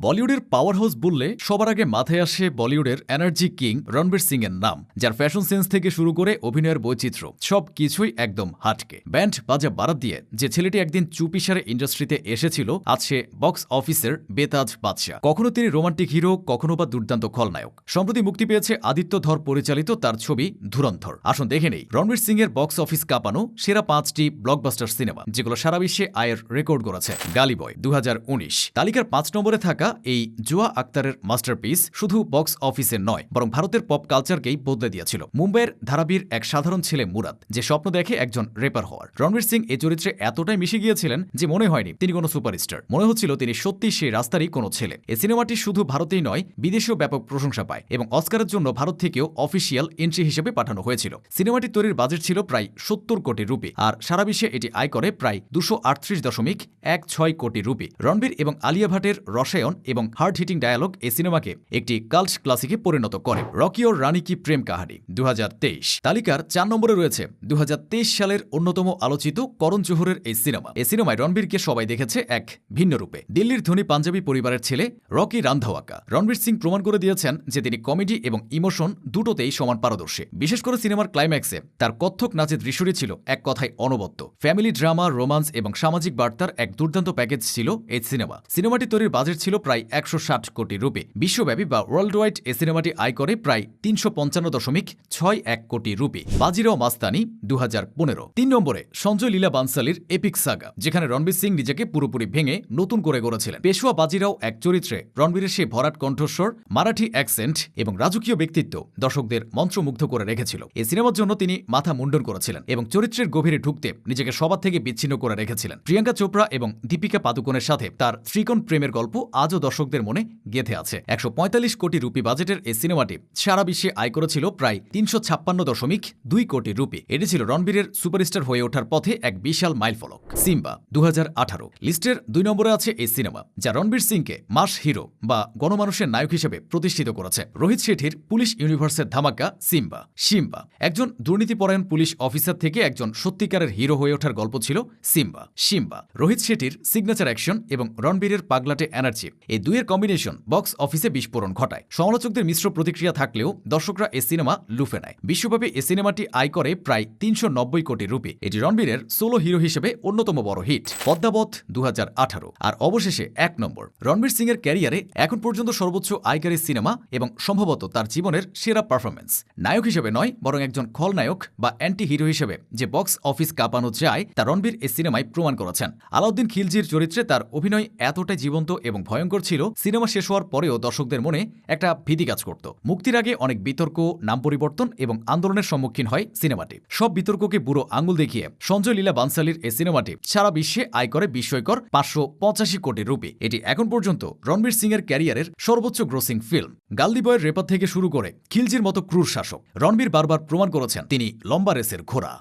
বলিউডের power house বললে সবার আগে মাথায় আসে বলিউডের এনার্জি কিং রণবীর সিং এর নাম, যার ফ্যাশন সেন্স থেকে শুরু করে অভিনয়ের বৈচিত্র্য সব কিছুই একদম হাটকে। ব্যান্ড বাজা বারাত দিয়ে যে ছেলেটি একদিন চুপিসারে ইন্ডাস্ট্রিতে এসেছিল, আজ সে বক্স অফিসের বেতাজ বাদশা। কখনো তিনি রোমান্টিক হিরো, কখনো বা দুর্দান্ত খলনায়ক। সম্প্রতি মুক্তি পেয়েছে আদিত্য ধর পরিচালিত তার ছবি ধুরন্ধর। আসুন দেখে নেই রণবীর সিং এর বক্স অফিস কাঁপানো সেরা 5টি ব্লকবাস্টার সিনেমা, যেগুলো সারা বিশ্বে আয়ের রেকর্ড করেছে। গালি বয় 2019 তালিকার 5 নম্বরে থাকা এই জুয়া আক্তারের মাস্টারপিস শুধু বক্স অফিসের নয়, বরং ভারতের পপ কালচারকেই বদলে দিয়েছিল। মুম্বাইয়ের ধারাবীর এক সাধারণ ছেলে মুরাদ, যে স্বপ্ন দেখে একজন রেপার হওয়ার। রণবীর সিং এই চরিত্রে এতটাই মিশে গিয়েছিলেন যে মনে হয়নি তিনি কোনো সুপারস্টার, মনে হচ্ছিল তিনি সত্যিই সেই রাস্তারই কোনো ছেলে। এই সিনেমাটি শুধু ভারতেই নয়, বিদেশেও ব্যাপক প্রশংসা পায় এবং অস্কারের জন্য ভারত থেকেও অফিসিয়াল এন্ট্রি হিসেবে পাঠানো হয়েছিল। সিনেমাটি তৈরির বাজেট ছিল প্রায় 70 কোটি রুপি, আর সারা বিশ্বে এটি আয় করে প্রায় 238.16 কোটি রুপি। রণবীর এবং আলিয়া ভাটের রসায়ন এবং হার্ড হিটিং ডায়ালগ এই সিনেমাকে একটি কাল্ট ক্লাসিকে পরিণত করে। রকি ও রানী কি প্রেম কাহানি 2023 তালিকার 4 নম্বরে রয়েছে 2023 সালের অন্যতম আলোচিত করণ জোহরের এই সিনেমা। এই সিনেমায় রণবীরকে সবাই দেখেছে এক ভিন্ন রূপে। দিল্লির ধনী পাঞ্জাবি পরিবারের ছেলে রকি রান্ধাওয়াকা রণবীর সিং প্রমাণ করে দিয়েছেন যে তিনি কমেডি এবং ইমোশন দুটোতেই সমান পারদর্শী। বিশেষ করে সিনেমার ক্লাইম্যাক্সে তার কত্থক নাচের দৃশ্যটি ছিল এক কথায় অনবদ্য। ফ্যামিলি ড্রামা, রোমান্স এবং সামাজিক বার্তার এক দুর্দান্ত প্যাকেজ ছিল এই সিনেমাটি তৈরির বাজেট ছিল প্রায় 160 কোটি রুপি। বিশ্বব্যাপী বা ওয়ার্ল্ড ওয়াইড এই সিনেমাটি আয় করে প্রায় 355.61 কোটি রুপি। বাজিরাও মাস্তানি 2015 3 নম্বরে সঞ্জয় লীলা বানসালির এপিক সাগা, যেখানে রণবীর সিং নিজেকে পুরোপুরি ভেঙে নতুন করে গড়েছিলেন। পেশোয়া বাজিরাও এক চরিত্রে রণবীরের সেই ভরাট কণ্ঠস্বর, মারাঠি অ্যাকসেন্ট এবং রাজকীয় ব্যক্তিত্ব দর্শকদের মন্ত্রমুগ্ধ করে রেখেছিল। এই সিনেমার জন্য তিনি মাথা মুন্ডন করেছিলেন এবং চরিত্রের গভীরে ঢুকতে নিজেকে সবার থেকে বিচ্ছিন্ন করে রেখেছিলেন। প্রিয়াঙ্কা চোপড়া এবং দীপিকা পাদুকোনের সাথে তার ত্রিকোণ প্রেমের গল্প আজও দর্শকদের মনে গেঁথে আছে। 145 কোটি রুপি বাজেটের এই সিনেমাটি সারা বিশ্বে আয় করেছিল প্রায় 356.2 কোটি রুপি। এটি ছিল রণবীরের সুপারস্টার হয়ে ওঠার পথে এক বিশাল মাইলফলক। সিম্বা 2018 লিস্টের 2 নম্বরে আছে এই সিনেমা, যা রণবীর সিংকে মাস হিরো বা গণমানুষের নায়ক হিসেবে প্রতিষ্ঠিত করেছে। রোহিত শেঠির পুলিশ ইউনিভার্সের ধামাকা সিম্বা একজন দুর্নীতিপরায়ণ পুলিশ অফিসার থেকে একজন সত্যিকারের হিরো হয়ে ওঠার গল্প ছিল সিম্বা। রোহিত শেঠির সিগনেচার অ্যাকশন এবং রণবীরের পাগলাটে এনার্জি, এই দুইয়ের কম্বিনেশন বক্স অফিসে বিস্ফোরণ ঘটায়। সমালোচকদের মিশ্র প্রতিক্রিয়া থাকলেও দর্শকরা এই সিনেমা লুফে নেয়। বিশ্বব্যাপী এই সিনেমাটি আয় করে প্রায় 390 কোটি রুপি। এটি রণবীরের সোলো হিরো হিসেবে অন্যতম বড় হিট। পদ্মাবত 2018 আর অবশেষে 1 নম্বর রণবীর সিং এর ক্যারিয়ারে এখন পর্যন্ত সর্বোচ্চ আয়কারী সিনেমা এবং সম্ভবত তার জীবনের সেরা পারফরমেন্স। নায়ক হিসেবে নয়, বরং একজন খলনায়ক বা অ্যান্টি হিরো হিসেবে যে বক্স অফিস কাঁপানো যায় তা রণবীর এই সিনেমায় প্রমাণ করেছেন। আলাউদ্দিন খিলজির চরিত্রে তার অভিনয় এতটাই জীবন্ত এবং ভয়ঙ্কর ছিল, সিনেমা শেষ হওয়ার পরেও দর্শকদের মনে একটা ভীতি কাজ করত। মুক্তির আগে অনেক বিতর্ক, নাম পরিবর্তন এবং আন্দোলনের সম্মুখীন হয় সিনেমাটি। সব বিতর্ককে বুড়ো আঙুল দেখিয়ে সঞ্জয় লীলা বানসালির এই সিনেমাটি সারা বিশ্বে আয় করে বিস্ময়কর 585 কোটি রুপি। এটি এখন পর্যন্ত রণবীর সিং এর ক্যারিয়ারের সর্বোচ্চ গ্রোসিং ফিল্ম। গাল্দি বয়ের রেপার থেকে শুরু করে খিলজির মতো ক্রুর শাসক, রণবীর বারবার প্রমাণ করেছেন তিনি লম্বা রেসের ঘোড়া।